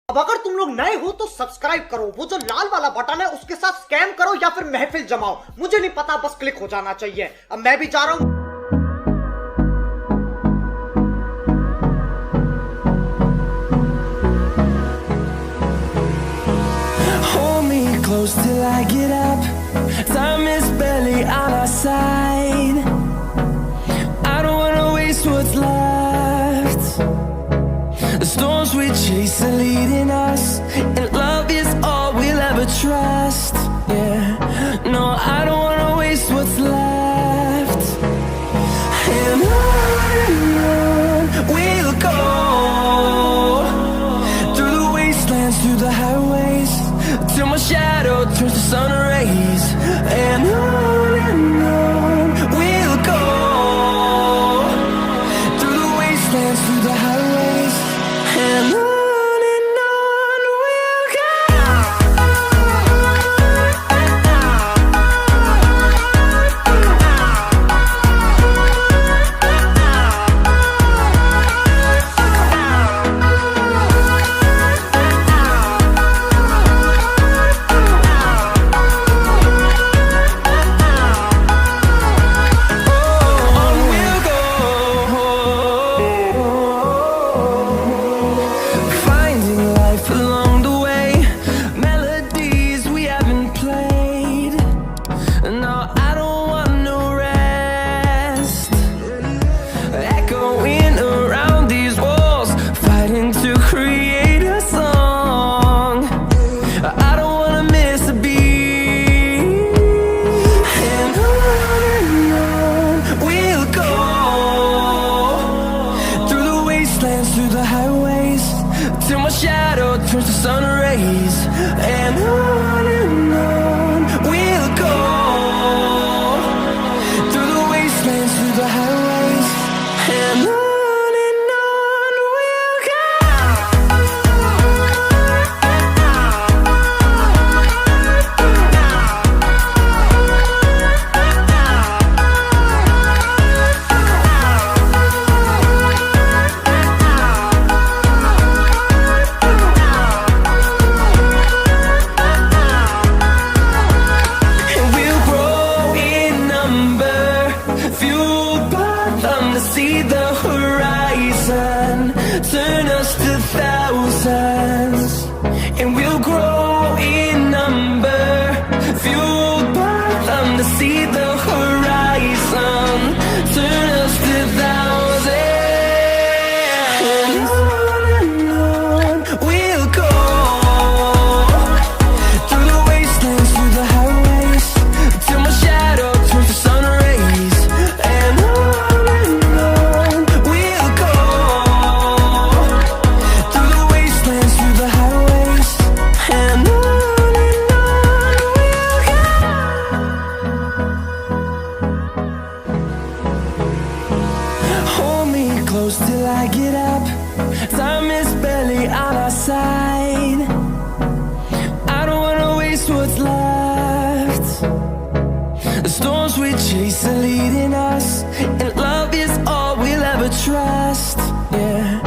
अब अगर तुम लोग नए हो तो सब्सक्राइब करो, वो जो लाल वाला बटन है उसके साथ स्कैम करो या फिर महफिल जमाओ, मुझे नहीं पता, बस क्लिक हो जाना चाहिए। अब मैं भी जा रहा हूं। Close till I get up. Time is barely on our side. I don't wanna waste what's left. The storms we chase are leading us, and love is all we'll ever trust. Yeah, no, I don't wanna waste what's left. And on we'll go, through the wastelands, through the highways, till my shadow turns to sun rays. And on we'll go, through the wastelands, through the highways. And on we'll go. Through the highways, till my shadow turns to sun rays. And on we'll go, through the wastelands, through the highways. And on we'll go. See the horizon, turn us to thousands, and we'll grow in number, fueled by them. To see the horizon, turn us to thousands, and on we'll go, through the wastelands, through the highways, till my shadow turns to sun rays. And close till I get up. Time is barely on our side. I don't wanna waste what's left. The storms we chase are leading us, and love is all we'll ever trust. Yeah,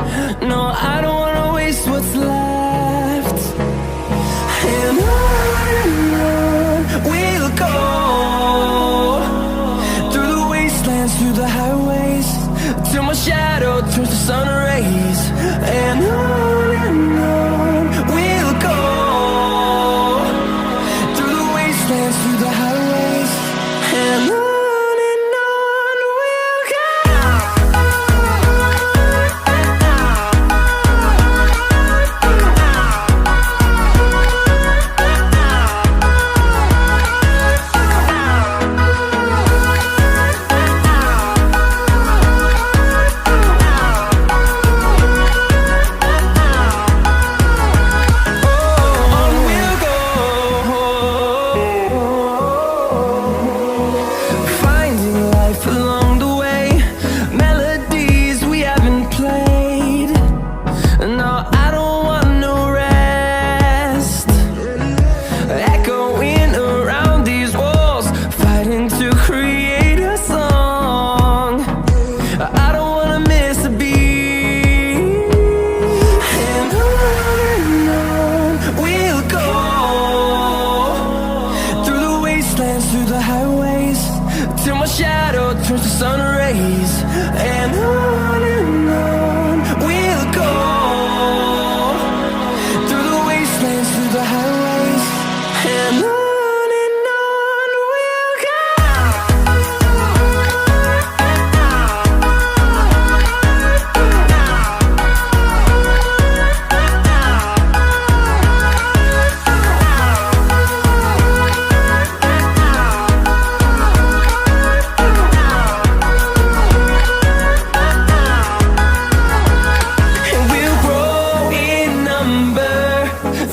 no, I don't wanna waste what's left. And on we'll go, through the wastelands, through the highways, till my shadow turns to sun rays. And on we'll go, through the wastelands, through the highways. And on we'll go.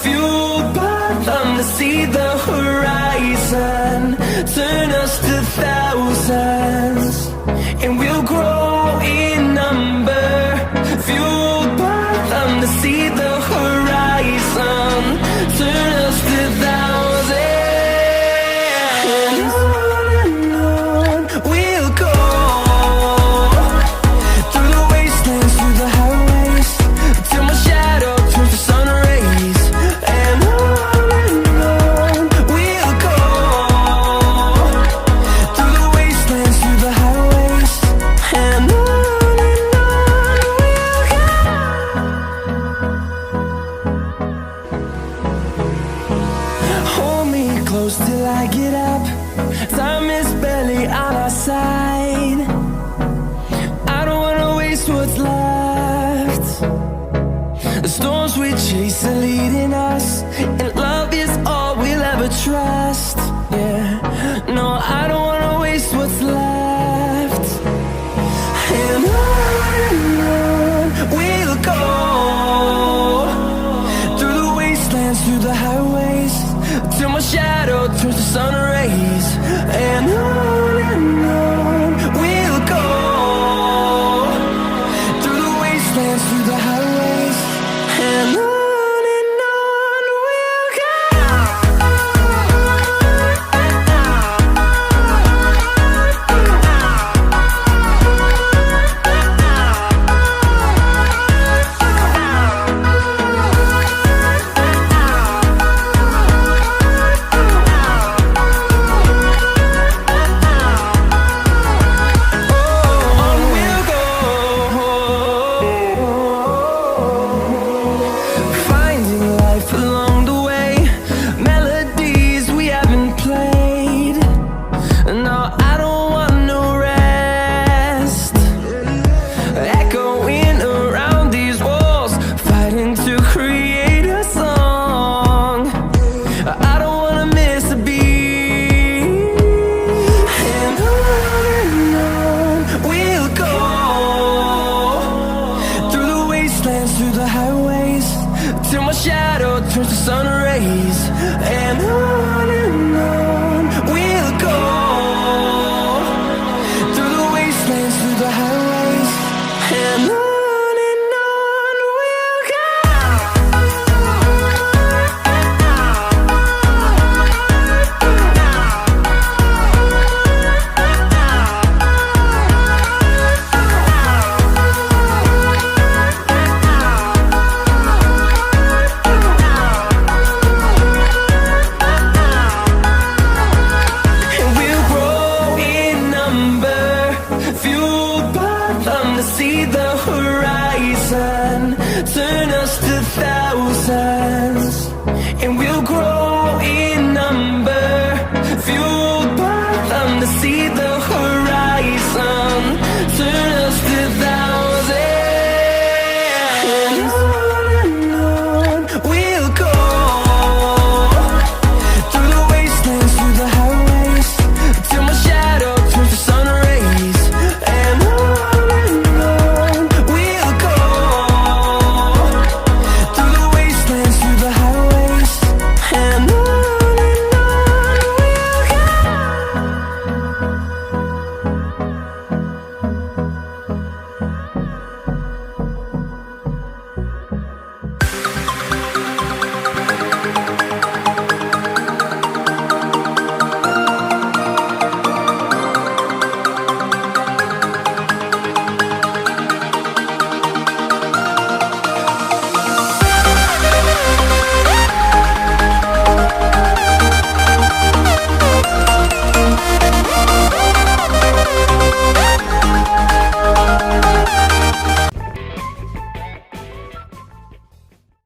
fueled by them to see the horizon. Turn us to thousands, and we'll grow in number. Fueled by them to see the horizon. Turn us to thousands. And on we'll go, through the wastelands, through the highways, till my shadow turns to sun rays. And on we'll go, through the wastelands, through the highways. And on we'll go. Hold me close till I get up. Time is barely on our side. I don't wanna waste what's left. The storms we chase are leading us, and love is all we'll ever trust. Yeah, no, I don't wanna waste what's left. And on we'll go, through the wastelands, through the highways, till my shadow turns to sun rays. And on we'll go, through the wastelands, through the highways. And on we'll go. On we'll go, finding life along the way, melodies we haven't played. No, I don't want no rest. Echoing around these walls, fighting to create a song. I don't wanna miss a beat. And on we'll go, through the wastelands, through the highways, till my shadow turns to sun rays. And on we'll go, through the wastelands, through the highways. And on we'll go. And we'll grow in number, fueled by them to see the horizon. Turn us to thousands, and we'll grow